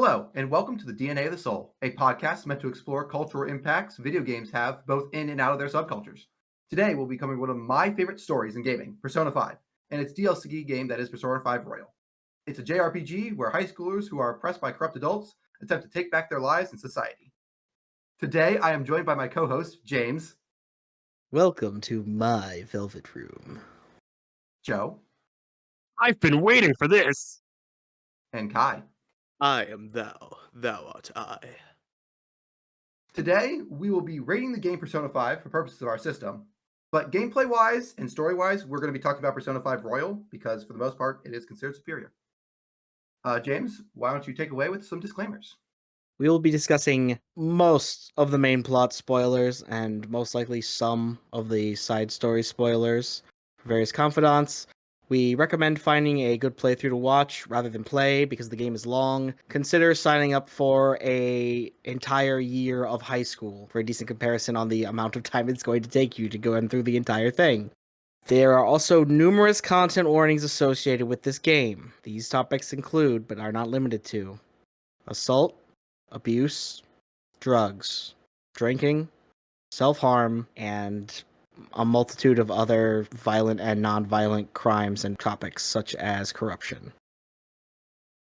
Hello, and welcome to the DNA of the Soul, a podcast meant to explore cultural impacts video games have both in and out of their subcultures. Today, we'll be covering one of my favorite stories in gaming, Persona 5, and its DLC game that is Persona 5 Royal. It's a JRPG where high schoolers who are oppressed by corrupt adults attempt to take back their lives in society. Today, I am joined by my co host, James, Welcome to my velvet room. Joe, I've been waiting for this. and Kai. I am thou, thou art I. Today, we will be rating the game Persona 5 for purposes of our system. But gameplay-wise and story-wise, we're going to be talking about Persona 5 Royal because, for the most part, it is considered superior. James, why don't you take away with some disclaimers? We will be discussing most of the main plot spoilers and most likely some of the side story spoilers for various confidants. We recommend finding a good playthrough to watch rather than play because the game is long. Consider signing up for a entire year of high school for a decent comparison on the amount of time it's going to take you to go through the entire thing. There are also numerous content warnings associated with this game. These topics include, but are not limited to, assault, abuse, drugs, drinking, self-harm, and a multitude of other violent and non-violent crimes and topics such as corruption.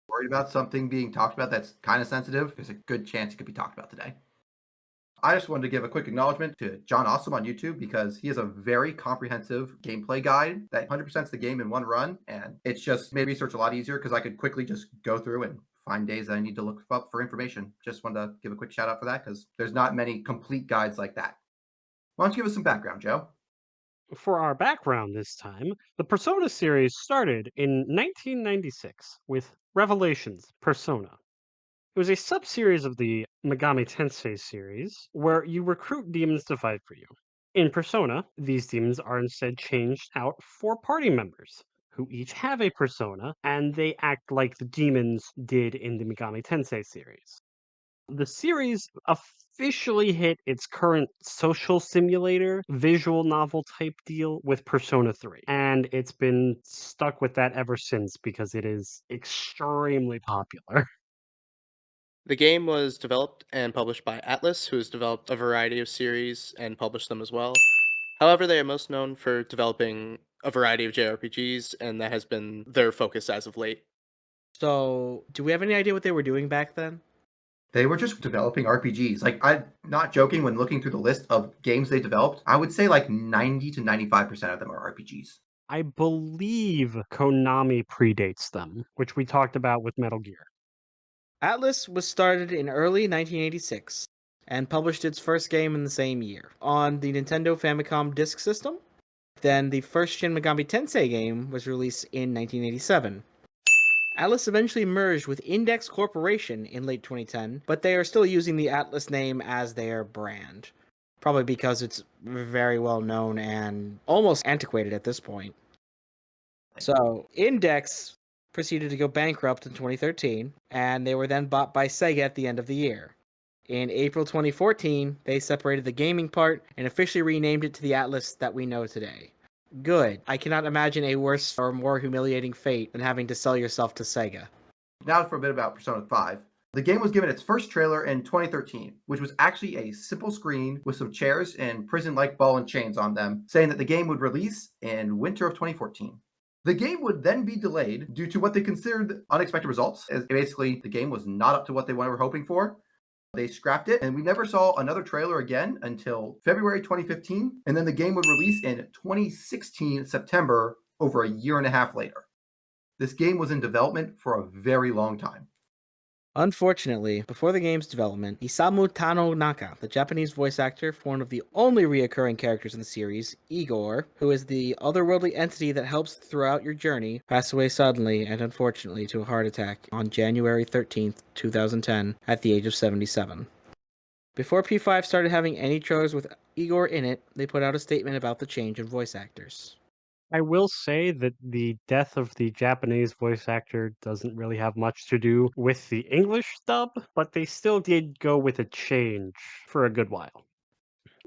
Worried about something being talked about that's kind of sensitive? There's a good chance it could be talked about today. I just wanted to give a quick acknowledgement to John Awesome on YouTube because he has a very comprehensive gameplay guide that 100%s the game in one run, and it's just made research a lot easier because I could quickly just go through and find days that I need to look up for information. Just wanted to give a quick shout out for that because there's not many complete guides like that. Why don't you give us some background, Joe? For our background this time, the Persona series started in 1996 with Revelations Persona. It was a sub-series of the Megami Tensei series where you recruit demons to fight for you. In Persona, these demons are instead changed out for party members who each have a persona and they act like the demons did in the Megami Tensei series. The series officially hit its current social simulator, visual novel type deal with Persona 3. And it's been stuck with that ever since because it is extremely popular. The game was developed and published by Atlas, who has developed a variety of series and published them as well. However, they are most known for developing a variety of JRPGs, and that has been their focus as of late. So, do we have any idea what they were doing back then? They were just developing RPGs. I'm not joking when looking through the list of games they developed. I would say like 90 to 95% of them are RPGs. I believe Konami predates them, which we talked about with Metal Gear. Atlas was started in early 1986 and published its first game in the same year on the Nintendo Famicom Disk System. Then the first Shin Megami Tensei game was released in 1987. Atlas eventually merged with Index Corporation in late 2010, but they are still using the Atlas name as their brand. Probably because it's very well known and almost antiquated at this point. So, Index proceeded to go bankrupt in 2013, and they were then bought by Sega at the end of the year. In April 2014, they separated the gaming part and officially renamed it to the Atlas that we know today. Good. I cannot imagine a worse or more humiliating fate than having to sell yourself to Sega. Now for a bit about Persona 5. The game was given its first trailer in 2013, which was actually a simple screen with some chairs and prison-like ball and chains on them, saying that the game would release in winter of 2014. The game would then be delayed due to what they considered unexpected results, as basically the game was not up to what they were hoping for. They scrapped it, and we never saw another trailer again until February 2015, and then the game would release in 2016 September, over a year and a half later. This game was in development for a very long time. Unfortunately, before the game's development, Isamu Tanonaka, the Japanese voice actor for one of the only reoccurring characters in the series, Igor, who is the otherworldly entity that helps throughout your journey, passed away suddenly and unfortunately to a heart attack on January 13th, 2010, at the age of 77. Before P5 started having any trailers with Igor in it, they put out a statement about the change in voice actors. I will say that the death of the Japanese voice actor doesn't really have much to do with the English dub, but they still did go with a change for a good while.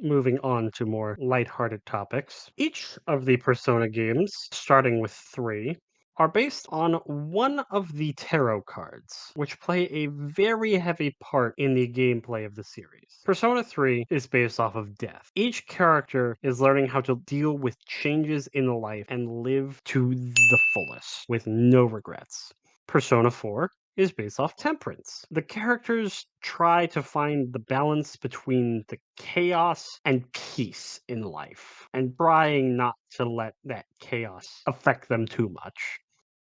Moving on to more lighthearted topics. Each of the Persona games, starting with 3, are based on one of the tarot cards, which play a very heavy part in the gameplay of the series. Persona 3 is based off of death. Each character is learning how to deal with changes in life and live to the fullest with no regrets. Persona 4 is based off temperance. The characters try to find the balance between the chaos and peace in life, and trying not to let that chaos affect them too much.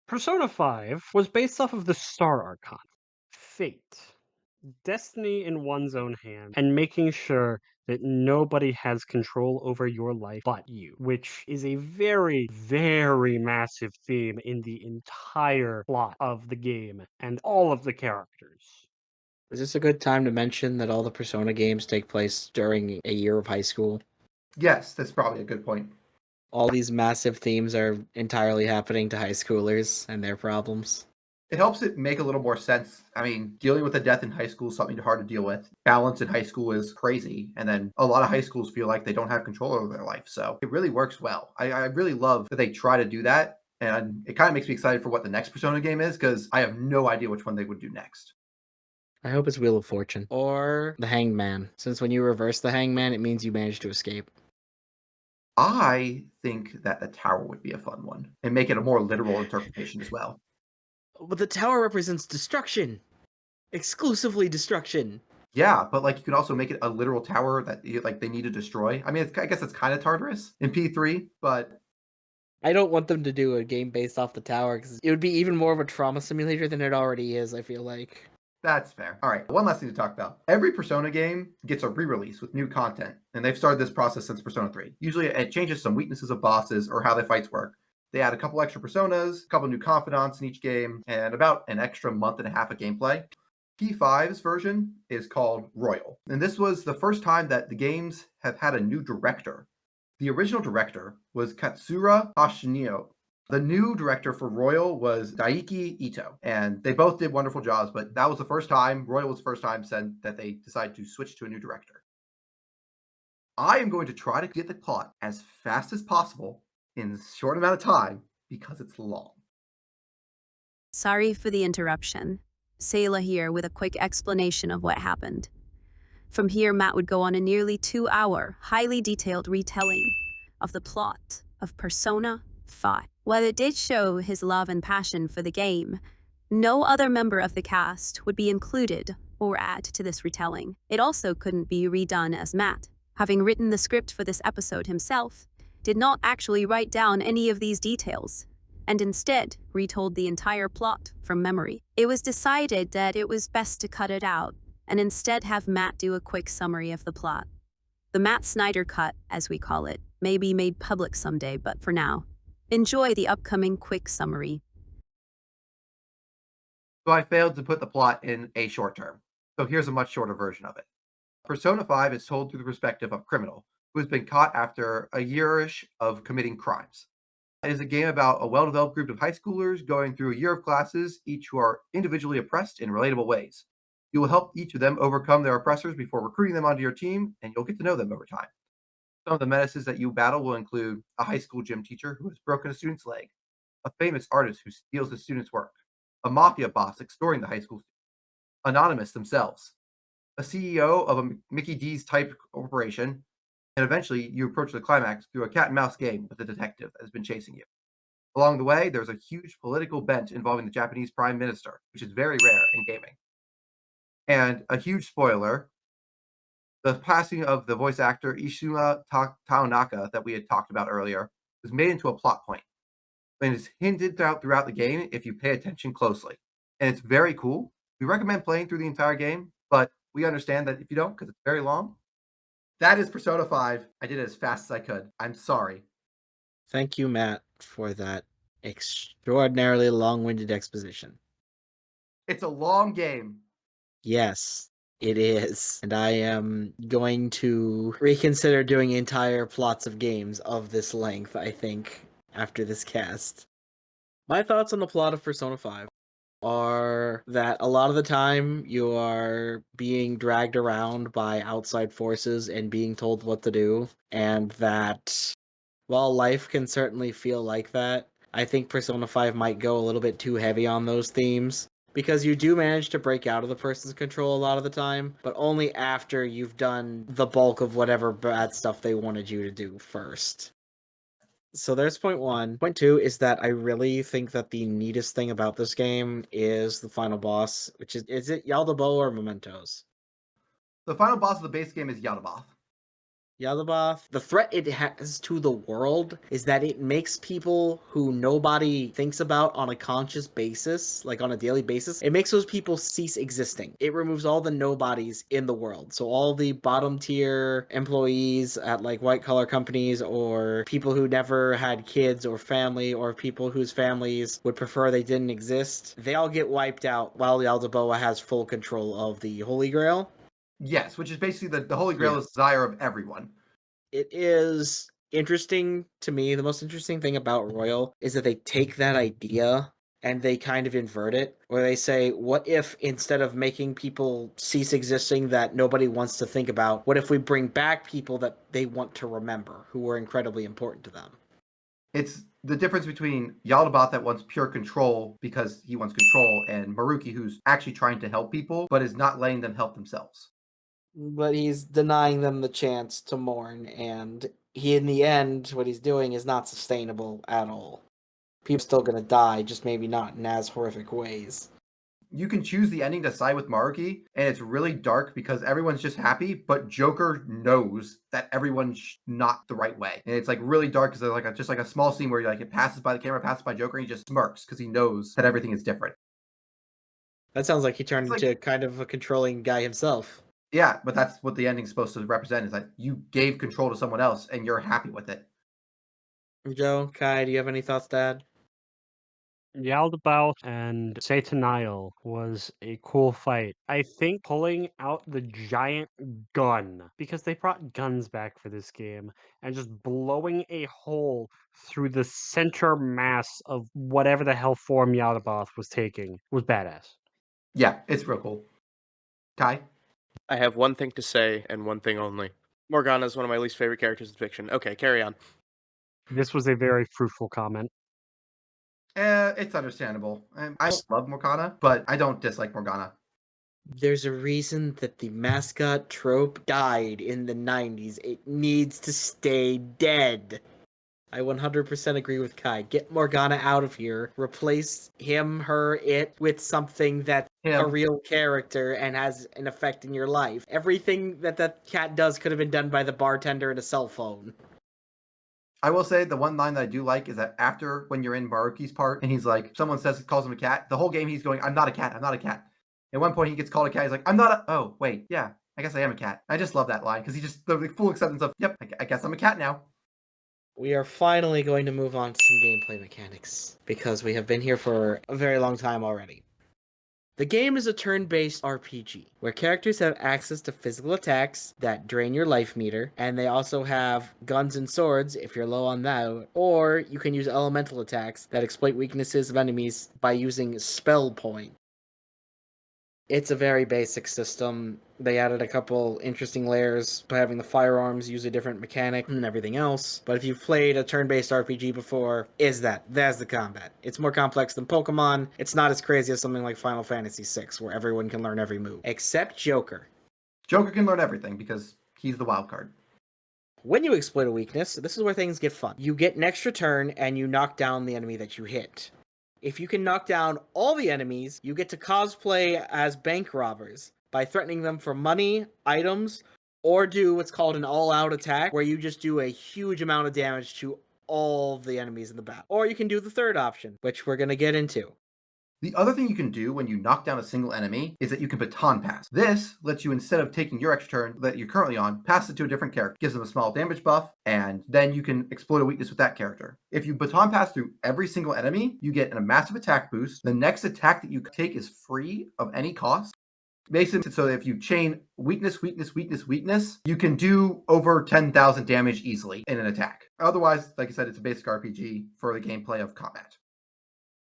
Persona 5 was based off of the Star Archon. Fate, destiny in one's own hand, and making sure that nobody has control over your life but you, which is a very, very massive theme in the entire plot of the game and all of the characters. Is this a good time to mention that all the Persona games take place during a year of high school? Yes, that's probably a good point. All these massive themes are entirely happening to high schoolers and their problems. It helps it make a little more sense. I mean, dealing with a death in high school is something hard to deal with. Balance in high school is crazy. And then a lot of high schools feel like they don't have control over their life. So it really works well. I really love that they try to do that. And it kind of makes me excited for what the next Persona game is because I have no idea which one they would do next. I hope it's Wheel of Fortune. Or the Hanged Man, since when you reverse the Hanged Man, it means you managed to escape. I think that the tower would be a fun one and make it a more literal interpretation as well. But the tower represents destruction. Exclusively destruction. Yeah, but like you could also make it a literal tower that like they need to destroy. I mean, I guess it's kind of Tartarus in P3, but I don't want them to do a game based off the tower because it would be even more of a trauma simulator than it already is, I feel like. that's fair. All right, one last thing to talk about. Every Persona game gets a re-release with new content, and they've started this process since Persona 3. Usually it changes some weaknesses of bosses or how the fights work. They add a couple extra personas, a couple new confidants in each game, and about an extra month and a half of gameplay. P5's version is called Royal, and this was the first time that the games have had a new director. The original director was Katsura Ashinio. The new director for Royal was Daiki Ito, and they both did wonderful jobs, but that was the first time, Royal was the first time said that they decided to switch to a new director. I am going to try to get the plot as fast as possible in a short amount of time because it's long. Sorry for the interruption. Sayla here with a quick explanation of what happened. From here, Matt would go on a nearly 2-hour, highly detailed retelling of the plot of Persona 5. While it did show his love and passion for the game, no other member of the cast would be included or add to this retelling. It also couldn't be redone as Matt, having written the script for this episode himself, did not actually write down any of these details, and instead retold the entire plot from memory. It was decided that it was best to cut it out and instead have Matt do a quick summary of the plot. The Matt Snyder cut, as we call it, may be made public someday, but for now, enjoy the upcoming quick summary. So I failed to put the plot in a short term. So here's a much shorter version of it. Persona 5 is told through the perspective of a criminal who has been caught after a yearish of committing crimes. It is a game about a well-developed group of high schoolers going through a year of classes, each who are individually oppressed in relatable ways. You will help each of them overcome their oppressors before recruiting them onto your team, and you'll get to know them over time. Some of the menaces that you battle will include a high school gym teacher who has broken a student's leg, a famous artist who steals the student's work, a mafia boss extorting the high school students, Anonymous themselves, a CEO of a Mickey D's type corporation, and eventually you approach the climax through a cat and mouse game with a detective that has been chasing you. Along the way, there's a huge political bent involving the Japanese Prime Minister, which is very rare in gaming. And a huge spoiler, the passing of the voice actor Ishima Taonaka that we had talked about earlier was made into a plot point. And it's hinted throughout the game if you pay attention closely. And it's very cool. We recommend playing through the entire game, but we understand that if you don't, because it's very long. That is Persona 5. I did it as fast as I could. I'm sorry. Thank you, Matt, for that extraordinarily long-winded exposition. It's a long game. Yes, it is. And I am going to reconsider doing entire plots of games of this length, I think, after this cast. My thoughts on the plot of Persona 5 are that a lot of the time you are being dragged around by outside forces and being told what to do, and that while life can certainly feel like that, I think Persona 5 might go a little bit too heavy on those themes. Because you do manage to break out of the person's control a lot of the time, but only after you've done the bulk of whatever bad stuff they wanted you to do first. So there's point one. Point two is that I really think that the neatest thing about this game is the final boss, which is it Yaldabaoth or Mementos? The final boss of the base game is Yaldabaoth. Yaldabaoth. The threat it has to the world is that it makes people who nobody thinks about on a conscious basis, like on a daily basis, it makes those people cease existing. It removes all the nobodies in the world. So all the bottom tier employees at like white collar companies, or people who never had kids or family, or people whose families would prefer they didn't exist, they all get wiped out while Yaldabaoth has full control of the Holy Grail. Yes, which is basically the Holy Grail is the desire of everyone. It is interesting to me. The most interesting thing about Royal is that they take that idea and they kind of invert it, where they say, what if instead of making people cease existing that nobody wants to think about, what if we bring back people that they want to remember, who were incredibly important to them? It's the difference between Yaldabaoth that wants pure control because he wants control, and Maruki who's actually trying to help people but is not letting them help themselves. But he's denying them the chance to mourn, and in the end, what he's doing is not sustainable at all. People are still gonna die, just maybe not in as horrific ways. You can choose the ending to side with Maruki, and it's really dark because everyone's just happy, but Joker knows that everyone's not the right way. And it's like really dark because there's like just like a small scene where like it passes by the camera, passes by Joker, and he just smirks because he knows that everything is different. That sounds like he turned It's like- into kind of a controlling guy himself. Yeah, but that's what the ending's supposed to represent, is that you gave control to someone else and you're happy with it. Joe, Kai, do you have any thoughts to add? Yaldabaoth and Sataniel was a cool fight. I think pulling out the giant gun, because they brought guns back for this game, and just blowing a hole through the center mass of whatever the hell form Yaldabaoth was taking was badass. Yeah, it's real cool. Kai? I have one thing to say and one thing only. Morgana is one of my least favorite characters in fiction. Okay, carry on. This was a very fruitful comment. It's understandable. I don't love Morgana, but I don't dislike Morgana. There's a reason that the mascot trope died in the 90s. It needs to stay dead. I 100% agree with Kai. Get Morgana out of here. Replace him, her, it with something that's a Him. real character and has an effect in your life. Everything that cat does could have been done by the bartender and a cell phone. I will say the one line that I do like is that after when you're in Maruki's part and he's like, someone calls him a cat, the whole game he's going, I'm not a cat, I'm not a cat. At one point he gets called a cat, he's like, I'm not a, oh, wait, yeah, I guess I am a cat. I just love that line because he just, the full acceptance of, yep, I guess I'm a cat now. We are finally going to move on to some gameplay mechanics, because we have been here for a very long time already. The game is a turn-based RPG, where characters have access to physical attacks that drain your life meter, and they also have guns and swords if you're low on that, or you can use elemental attacks that exploit weaknesses of enemies by using spell point. It's a very basic system. They added a couple interesting layers by having the firearms use a different mechanic and everything else. But if you've played a turn-based RPG before, that's the combat. It's more complex than Pokemon. It's not as crazy as something like Final Fantasy VI, where everyone can learn every move, except Joker. Joker can learn everything because he's the wild card. When you exploit a weakness, this is where things get fun. You get an extra turn and you knock down the enemy that you hit. If you can knock down all the enemies, you get to cosplay as bank robbers by threatening them for money, items, or do what's called an all-out attack, where you just do a huge amount of damage to all the enemies in the battle. Or you can do the third option, which we're going to get into. The other thing you can do when you knock down a single enemy is that you can baton pass. This lets you, instead of taking your extra turn that you're currently on, pass it to a different character. Gives them a small damage buff, and then you can exploit a weakness with that character. If you baton pass through every single enemy, you get a massive attack boost. The next attack that you take is free of any cost. Basically, so if you chain weakness, weakness, weakness, weakness, you can do over 10,000 damage easily in an attack. Otherwise, like I said, it's a basic RPG for the gameplay of combat.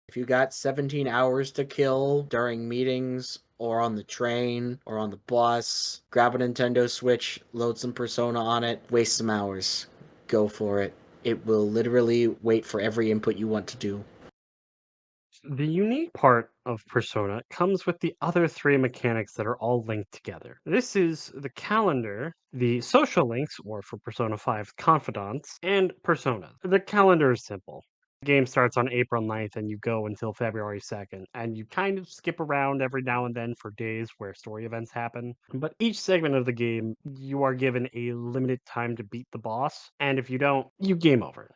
If you got 17 hours to kill during meetings, or on the train, or on the bus, grab a Nintendo Switch, load some Persona on it, waste some hours. Go for it. It will literally wait for every input you want to do. The unique part of Persona comes with the other three mechanics that are all linked together. This is the calendar, the social links, or for Persona 5, confidants, and personas. The calendar is simple. The game starts on April 9th and you go until February 2nd, and you kind of skip around every now and then for days where story events happen. But each segment of the game, you are given a limited time to beat the boss, and if you don't, you game over.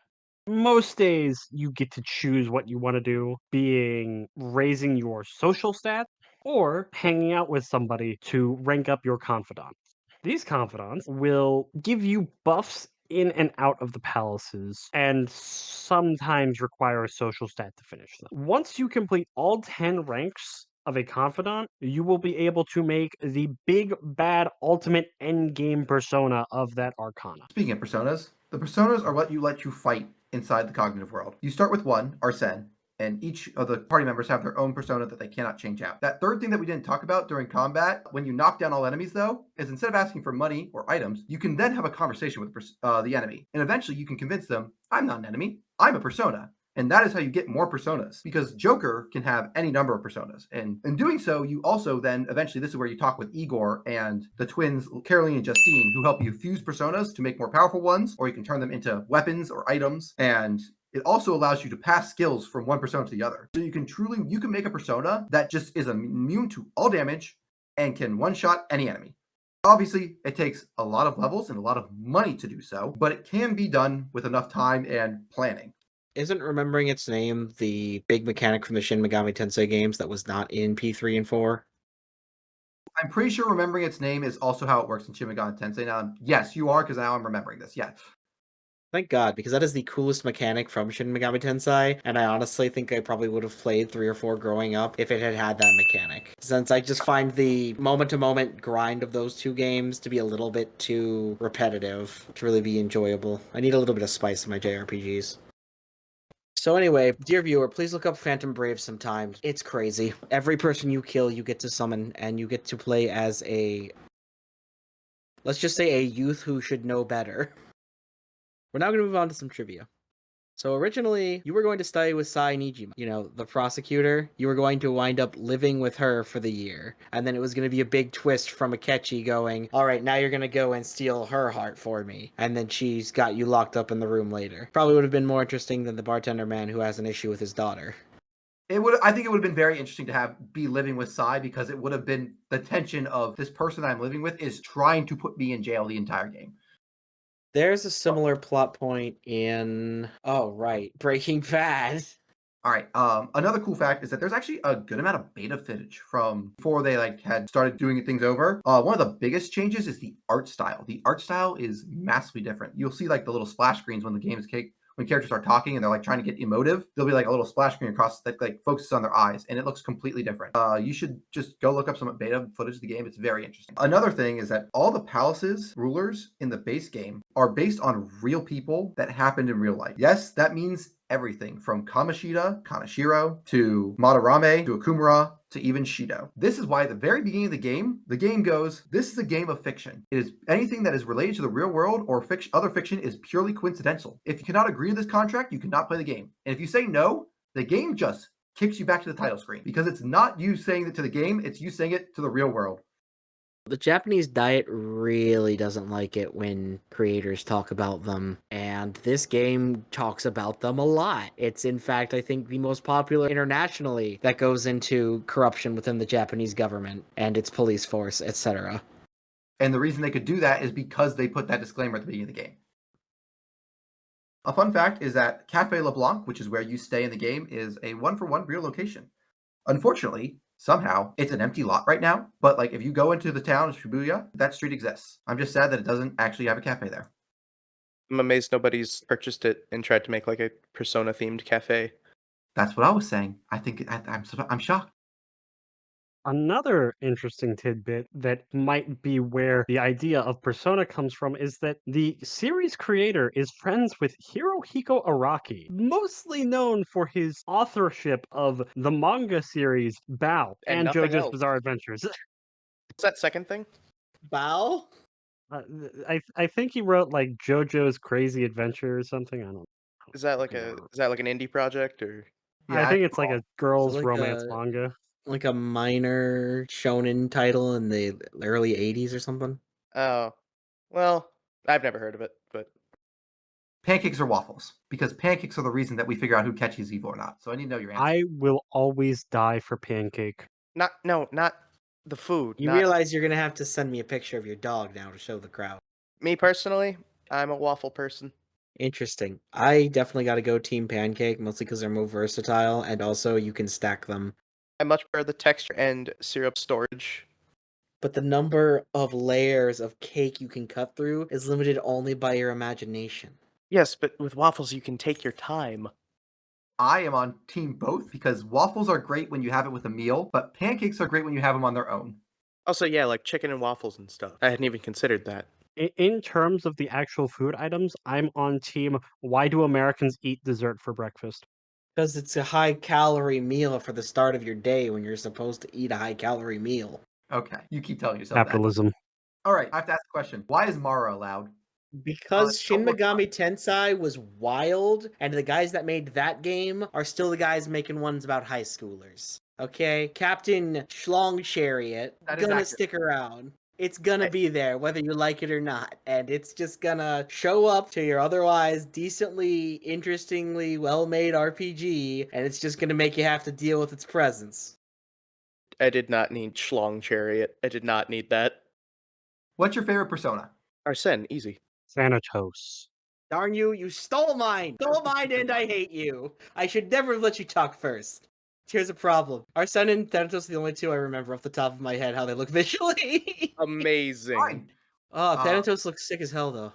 Most days you get to choose what you want to do, being raising your social stat or hanging out with somebody to rank up your confidant. These confidants will give you buffs in and out of the palaces and sometimes require a social stat to finish them. Once you complete all 10 ranks of a confidant, you will be able to make the big bad ultimate endgame persona of that arcana. Speaking of personas, the personas are what let you fight inside the cognitive world. You start with one, Arsene, and each of the party members have their own persona that they cannot change out. That third thing that we didn't talk about during combat, when you knock down all enemies though, is instead of asking for money or items, you can then have a conversation with the enemy. And eventually you can convince them, I'm not an enemy, I'm a persona. And that is how you get more personas, because Joker can have any number of personas. And in doing so, you also then eventually, this is where you talk with Igor and the twins, Caroline and Justine, who help you fuse personas to make more powerful ones, or you can turn them into weapons or items. And it also allows you to pass skills from one persona to the other. So you can make a persona that just is immune to all damage and can one-shot any enemy. Obviously, it takes a lot of levels and a lot of money to do so, but it can be done with enough time and planning. Isn't remembering its name the big mechanic from the Shin Megami Tensei games that was not in P3 and 4? I'm pretty sure remembering its name is also how it works in Shin Megami Tensei. Now, yes, you are, because now I'm remembering this. Yeah. Thank God, because that is the coolest mechanic from Shin Megami Tensei, and I honestly think I probably would have played 3 or 4 growing up if it had had that mechanic. Since I just find the moment-to-moment grind of those two games to be a little bit too repetitive to really be enjoyable. I need a little bit of spice in my JRPGs. So anyway, dear viewer, please look up Phantom Brave sometime. It's crazy. Every person you kill, you get to summon, and you get to play as a... let's just say a youth who should know better. We're now going to move on to some trivia. So originally, you were going to study with Sai Nijima, the prosecutor. You were going to wind up living with her for the year. And then it was going to be a big twist from Akechi going, all right, now you're going to go and steal her heart for me. And then she's got you locked up in the room later. Probably would have been more interesting than the bartender man who has an issue with his daughter. I think it would have been very interesting to be living with Sai, because it would have been the tension of this person I'm living with is trying to put me in jail the entire game. There's a similar plot point in, Breaking Bad. All right. Another cool fact is that there's actually a good amount of beta footage from before they had started doing things over. One of the biggest changes is the art style. The art style is massively different. You'll see the little splash screens when the game is when characters are talking and they're trying to get emotive. There'll be a little splash screen across that focuses on their eyes, and it looks completely different. You should just go look up some beta footage of the game. It's very interesting. Another thing is that all the palaces rulers in the base game are based on real people that happened in real life. Yes, that means everything from Kamoshida, Kaneshiro, to Madarame, to Akumura, to even Shido. This is why at the very beginning of the game goes, this is a game of fiction. It is anything that is related to the real world or other fiction is purely coincidental. If you cannot agree to this contract, you cannot play the game. And if you say no, the game just kicks you back to the title screen, because it's not you saying it to the game, it's you saying it to the real world. The Japanese diet really doesn't like it when creators talk about them, and this game talks about them a lot. It's, in fact, I think the most popular internationally that goes into corruption within the Japanese government and its police force, etc. And the reason they could do that is because they put that disclaimer at the beginning of the game. A fun fact is that Cafe LeBlanc, which is where you stay in the game, is a one-for-one real location. Unfortunately, somehow, it's an empty lot right now, but if you go into the town of Shibuya, that street exists. I'm just sad that it doesn't actually have a cafe there. I'm amazed nobody's purchased it and tried to make a Persona-themed cafe. That's what I was saying. I'm shocked. Another interesting tidbit that might be where the idea of Persona comes from is that the series creator is friends with Hirohiko Araki, mostly known for his authorship of the manga series Bao And and nothing JoJo's else. Bizarre Adventures. What's that second thing? Bao? I think he wrote like JoJo's Crazy Adventure or something. I don't fucking remember. Is that like an indie project or? I Yeah, think it's like a Is it girls' like romance a manga. minor shonen title in the early '80s or something? Oh, well, I've never heard of it, but pancakes or waffles? Because pancakes are the reason that we figure out who catches evil or not. So I need to know your answer. I will always die for pancake. not the food. You Not realize you're gonna have to send me a picture of your dog now to show the crowd. me personally. I'm a waffle person. Interesting. I definitely got to go Team Pancake, mostly because they're more versatile, and also you can stack them. I much prefer the texture and syrup storage. But the number of layers of cake you can cut through is limited only by your imagination. Yes, but with waffles you can take your time. I am on team both because waffles are great when you have it with a meal, but pancakes are great when you have them on their own. Also, yeah, like chicken and waffles and stuff. I hadn't even considered that. In terms of the actual food items, I'm on team why do Americans eat dessert for breakfast? Because it's a high calorie meal for the start of your day when you're supposed to eat a high calorie meal. Okay, you keep telling yourself that. Capitalism. All right, I have to ask a question. Why is Mara allowed? Because Shin don't look Megami Tensei was wild, and the guys that made that game are still the guys making ones about high schoolers. Okay? Captain Schlong Chariot That is gonna accurate. stick around. It's gonna be there, whether you like it or not. And it's just gonna show up to your otherwise decently, interestingly, well-made RPG, and it's just gonna make you have to deal with its presence. I did not need Schlong Chariot. I did not need that. What's your favorite Persona? Arsene, easy. Thanatos. Darn you, you stole mine! Stole mine and I hate you! I should never have let you talk first. Here's a problem. Arsene and Thanatos are the only two I remember off the top of my head how they look visually. Amazing. Fine. Oh, Thanatos looks sick as hell though.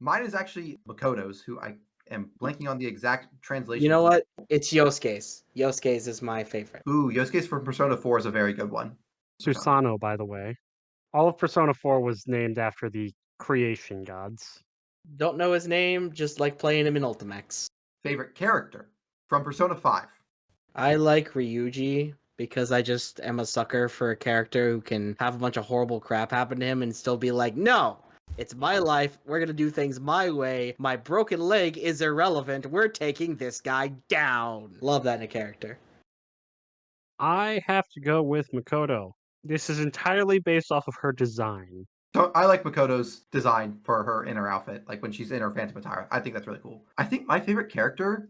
Mine is actually Makoto's, who I am blanking on the exact translation. You know what? It's Yosuke's. Yosuke's is my favorite. Ooh, Yosuke's from Persona 4 is a very good one. Susano'o, by the way. All of Persona 4 was named after the creation gods. Don't know his name, just like playing him in Ultimax. Favorite character from Persona 5. I like Ryuji because I just am a sucker for a character who can have a bunch of horrible crap happen to him and still be like, no, it's my life. We're going to do things my way. My broken leg is irrelevant. We're taking this guy down. Love that in a character. I have to go with Makoto. This is entirely based off of her design. So I like Makoto's design for her inner outfit, like when she's in her Phantom attire. I think that's really cool. I think my favorite character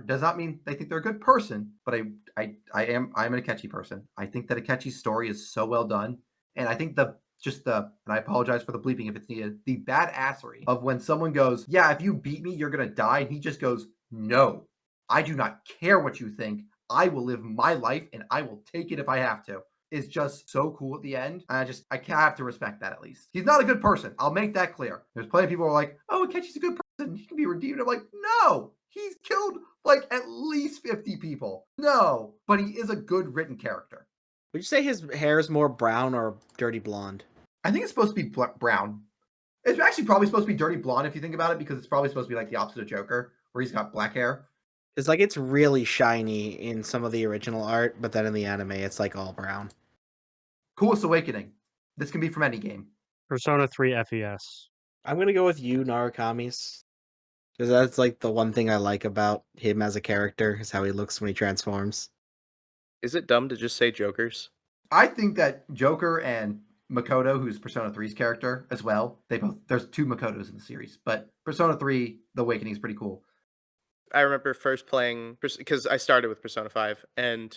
does not mean they think they're a good person, but I'm an Akechi person. I think that Akechi's story is so well done, and I think and I apologize for the bleeping if it's needed, the badassery of when someone goes, yeah, if you beat me, you're gonna die, and he just goes, no, I do not care what you think. I will live my life, and I will take it if I have to. Is just so cool at the end. I have to respect that at least. He's not a good person. I'll make that clear. There's plenty of people who are like, oh, Akechi's a good person. He can be redeemed. I'm like, no, he's killed like at least 50 people. No, but he is a good written character. Would you say his hair is more brown or dirty blonde? I think it's supposed to be brown. It's actually probably supposed to be dirty blonde if you think about it, because it's probably supposed to be like the opposite of Joker, where he's got black hair. It's like it's really shiny in some of the original art, but then in the anime, it's like all brown. Coolest Awakening. This can be from any game. Persona 3 FES. I'm gonna go with you, Narukami's. Because that's like the one thing I like about him as a character is how he looks when he transforms. Is it dumb to just say Jokers? I think that Joker and Makoto, who's Persona 3's character as well, there's two Makotos in the series, but Persona 3, The Awakening is pretty cool. I remember first playing, because I started with Persona 5, and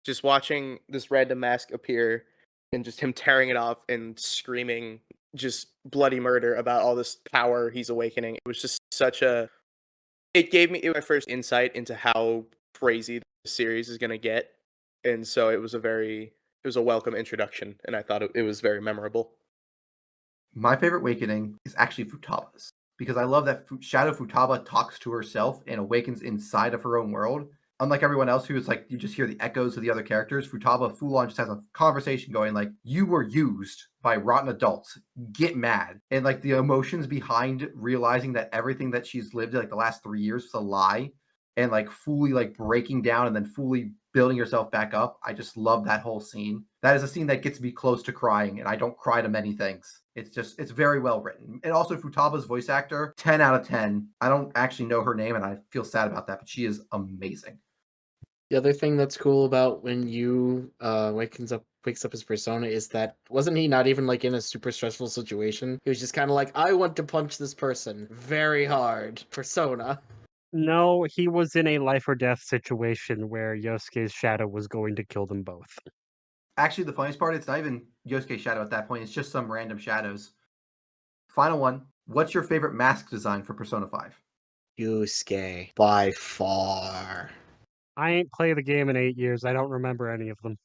just watching this random mask appear and just him tearing it off and screaming just bloody murder about all this power he's awakening. It was just it gave me my first insight into how crazy the series is going to get. And so it was a welcome introduction, and I thought it was very memorable. My favorite awakening is actually Futaba's, because I love that Shadow Futaba talks to herself and awakens inside of her own world. Unlike everyone else who is like, you just hear the echoes of the other characters, Futaba full-on just has a conversation going like, you were used by rotten adults. Get mad. And like the emotions behind realizing that everything that she's lived like the last 3 years was a lie, and like fully like breaking down and then fully building yourself back up. I just love that whole scene. That is a scene that gets me close to crying, and I don't cry to many things. It's very well written. And also Futaba's voice actor, 10 out of 10. I don't actually know her name and I feel sad about that, but she is amazing. The other thing that's cool about when you wakes up his persona is that wasn't he not even like in a super stressful situation? He was just kind of like, I want to punch this person very hard. Persona. No, he was in a life or death situation where Yosuke's shadow was going to kill them both. Actually, the funniest part, it's not even Yosuke's shadow at that point. It's just some random shadows. Final one. What's your favorite mask design for Persona 5? Yusuke, by far. I ain't played the game in 8 years. I don't remember any of them.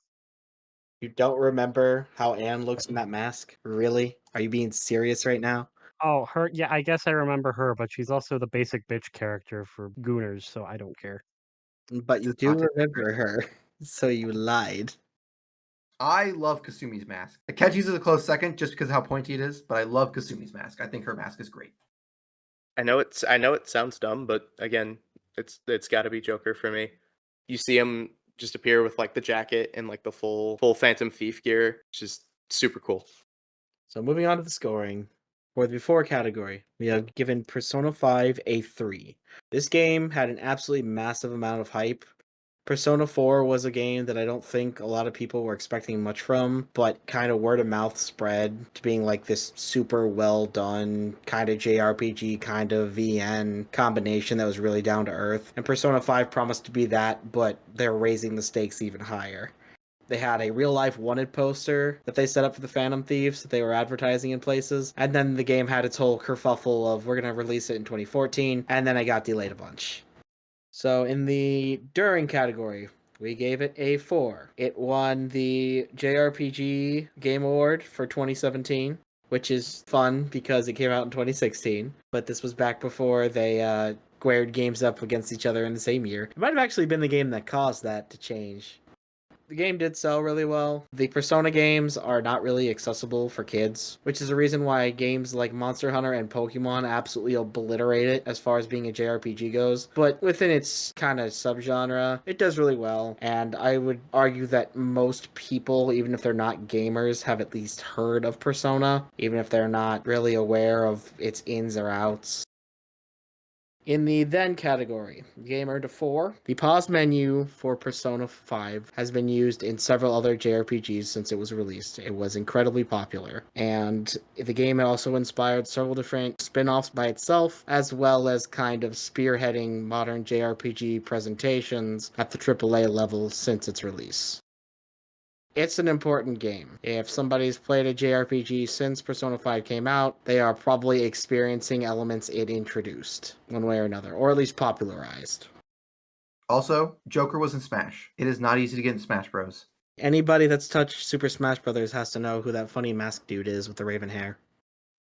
You don't remember how Anne looks in that mask? Really? Are you being serious right now? Oh, her. Yeah, I guess I remember her, but she's also the basic bitch character for Gooners, so I don't care. But you Does do not take that remember her, so you lied. I love Kasumi's mask. Akechi's is a close second just because of how pointy it is, but I love Kasumi's mask. I think her mask is great. I know it sounds dumb, but again, it's got to be Joker for me. You see him just appear with like the jacket and like the full Phantom Thief gear, which is super cool. So moving on to the scoring. For the before category, we have given Persona 5 a 3. This game had an absolutely massive amount of hype. Persona 4 was a game that I don't think a lot of people were expecting much from, but kind of word of mouth spread to being like this super well done kind of JRPG, kind of VN combination that was really down to earth. And Persona 5 promised to be that, but they're raising the stakes even higher. They had a real life wanted poster that they set up for the Phantom Thieves that they were advertising in places. And then the game had its whole kerfuffle of we're going to release it in 2014. And then it got delayed a bunch. So in the during category, we gave it a 4. It won the JRPG Game Award for 2017, which is fun because it came out in 2016. But this was back before they squared games up against each other in the same year. It might have actually been the game that caused that to change. The game did sell really well. The Persona games are not really accessible for kids, which is a reason why games like Monster Hunter and Pokemon absolutely obliterate it as far as being a JRPG goes. But within its kind of subgenre, it does really well. And I would argue that most people, even if they're not gamers, have at least heard of Persona, even if they're not really aware of its ins or outs. In the then category, the game earned a 4. The pause menu for Persona 5 has been used in several other JRPGs since it was released. It was incredibly popular, and the game also inspired several different spin-offs by itself, as well as kind of spearheading modern JRPG presentations at the AAA level since its release. It's an important game. If somebody's played a JRPG since Persona 5 came out, they are probably experiencing elements it introduced, one way or another, or at least popularized. Also, Joker was in Smash. It is not easy to get in Smash Bros. Anybody that's touched Super Smash Bros. Has to know who that funny masked dude is with the raven hair.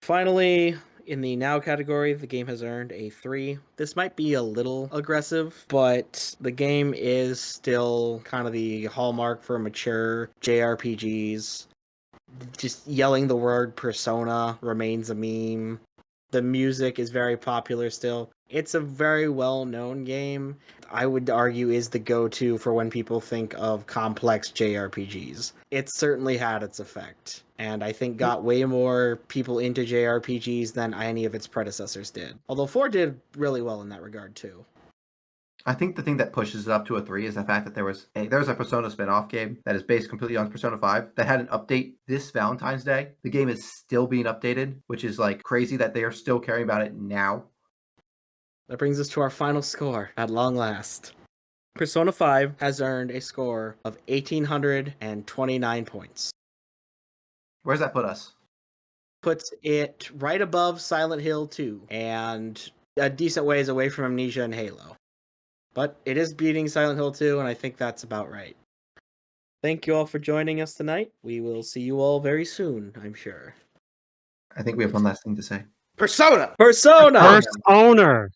Finally, in the now category, the game has earned a 3. This might be a little aggressive, but the game is still kind of the hallmark for mature JRPGs. Just yelling the word Persona remains a meme. The music is very popular still. It's a very well-known game. I would argue is the go-to for when people think of complex JRPGs. It certainly had its effect, and I think got way more people into JRPGs than any of its predecessors did. Although 4 did really well in that regard too. I think the thing that pushes it up to a 3 is the fact that there was a Persona spin-off game that is based completely on Persona 5 that had an update this Valentine's Day. The game is still being updated, which is like crazy that they are still caring about it now. That brings us to our final score at long last. Persona 5 has earned a score of 1,829 points. Where's that put us? Puts it right above Silent Hill 2 and a decent ways away from Amnesia and Halo. But it is beating Silent Hill 2, and I think that's about right. Thank you all for joining us tonight. We will see you all very soon, I'm sure. I think we have one last thing to say. Persona! Persona! First owner!